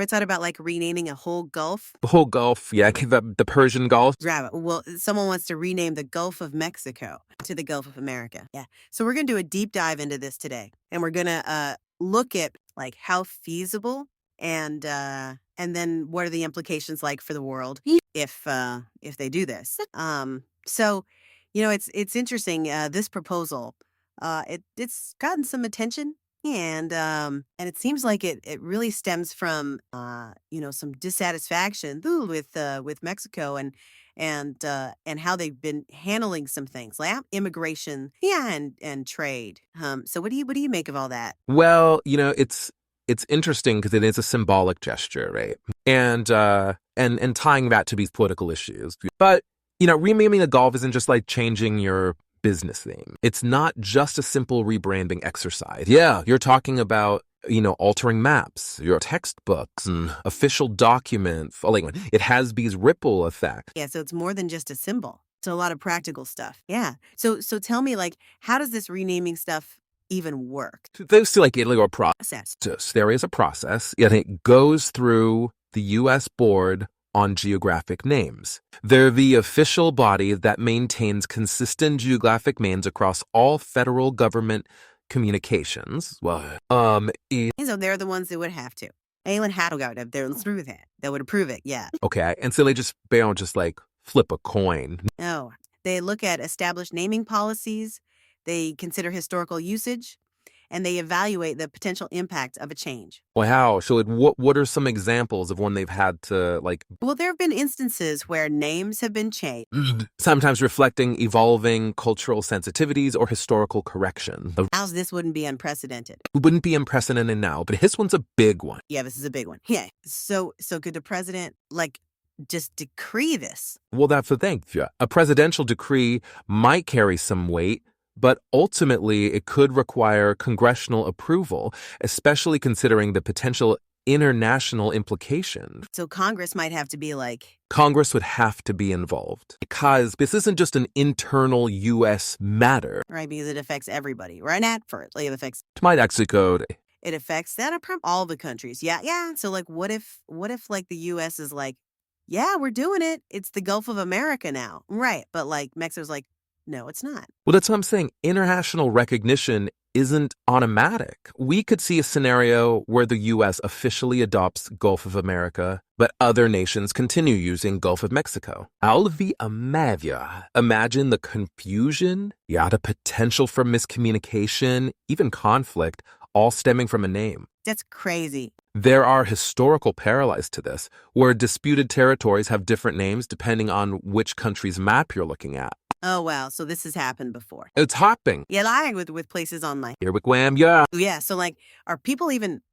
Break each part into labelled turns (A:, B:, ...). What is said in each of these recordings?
A: ever thought about like renaming a whole Gulf?
B: The whole Gulf, yeah, the Persian Gulf.
A: Right. Well, someone wants to rename the Gulf of Mexico to the Gulf of America. Yeah. So we're going to do a deep dive into this today, and we're going to look at like how feasible and then what are the implications like for the world if they do this. So, it's interesting. This proposal, it's gotten some attention. And it seems like it really stems from some dissatisfaction with Mexico and how they've been handling some things like immigration, and trade. So what do you make of all that?
B: Well, it's interesting because it is a symbolic gesture, right? And tying that to these political issues. But renaming the Gulf isn't just like changing your business name. It's not just a simple rebranding exercise. Yeah, you're talking about, altering maps, your textbooks, and official documents. Like, it has these ripple effects.
A: Yeah, so it's more than just a symbol. It's a lot of practical stuff. Yeah. So tell me, like, how does this renaming stuff even work?
B: There's like a process. There is a process, and it goes through the U.S. Board on Geographic Names. They're the official body that maintains consistent geographic names across all federal government communications. Well,
A: so they're the ones that would have to. Anyone had to go there through that. That would approve it. Yeah.
B: Okay, and so they don't just like flip a coin.
A: No, they look at established naming policies. They consider historical usage, and they evaluate the potential impact of a change.
B: Wow. So what are some examples of when they've had to like...
A: Well, there have been instances where names have been changed.
B: Sometimes reflecting evolving cultural sensitivities or historical correction.
A: How's this wouldn't be unprecedented?
B: It wouldn't be unprecedented now, but this one's a big one.
A: Yeah, this is a big one. Yeah. So could the president just decree this?
B: Well, that's the thing. A presidential decree might carry some weight, but ultimately it could require congressional approval, especially considering the potential international implications.
A: So Congress might have to be like...
B: Congress would have to be involved because this isn't just an internal U.S. matter.
A: Right, because it affects everybody. Right, Nat? It affects...
B: It might actually go...
A: It affects all the countries. Yeah. So like, what if like the U.S. is like, yeah, we're doing it. It's the Gulf of America now. Right. But like Mexico's like, no, it's not.
B: Well, that's what I'm saying. International recognition isn't automatic. We could see a scenario where the U.S. officially adopts Gulf of America, but other nations continue using Gulf of Mexico. Imagine the confusion, the potential for miscommunication, even conflict, all stemming from a name.
A: That's crazy.
B: There are historical parallels to this, where disputed territories have different names depending on which country's map you're looking at.
A: Oh, wow. So this has happened before.
B: It's happening.
A: Yeah, lying with places on like...
B: Here we go, yeah.
A: Yeah, so like, are people even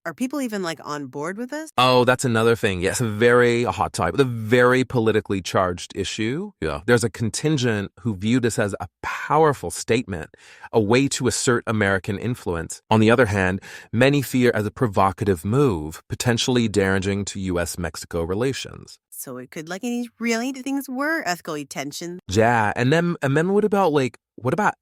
A: like on board with this?
B: Oh, that's another thing. Yes, a very hot topic, a very politically charged issue. Yeah, there's a contingent who view this as a powerful statement, a way to assert American influence. On the other hand, many fear as a provocative move, potentially damaging to U.S.-Mexico relations.
A: So it could really things were ethical tension.
B: Yeah, and then what about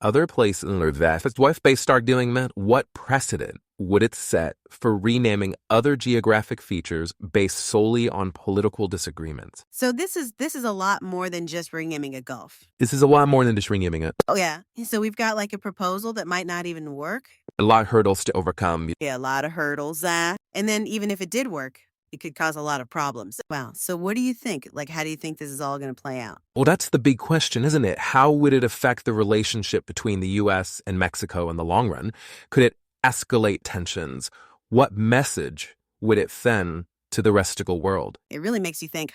B: other places in the West? What if they start doing that? What precedent would it set for renaming other geographic features based solely on political disagreements?
A: So this is a lot more than just renaming a Gulf.
B: This is a lot more than just renaming it.
A: Oh yeah. So we've got like a proposal that might not even work.
B: A lot of hurdles to overcome.
A: Yeah, a lot of hurdles. And then even if it did work, it could cause a lot of problems. Wow. So what do you think? Like, how do you think this is all going to play out?
B: Well, that's the big question, isn't it? How would it affect the relationship between the U.S. and Mexico in the long run? Could it escalate tensions? What message would it send to the rest of the world?
A: It really makes you think,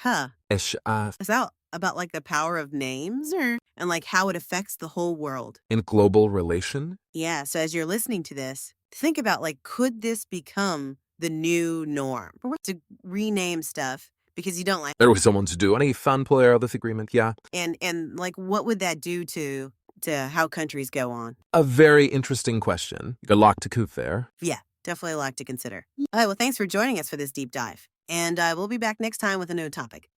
A: is that about like the power of names and like how it affects the whole world?
B: In global relation?
A: Yeah. So as you're listening to this, think about like, could this become the new norm to rename stuff because you don't like...
B: There was someone to do any fun player of this agreement, yeah.
A: And like, what would that do to how countries go on?
B: A very interesting question. A lot to coop there.
A: Yeah, definitely a lot to consider. All right, well, thanks for joining us for this deep dive. And we'll be back next time with a new topic.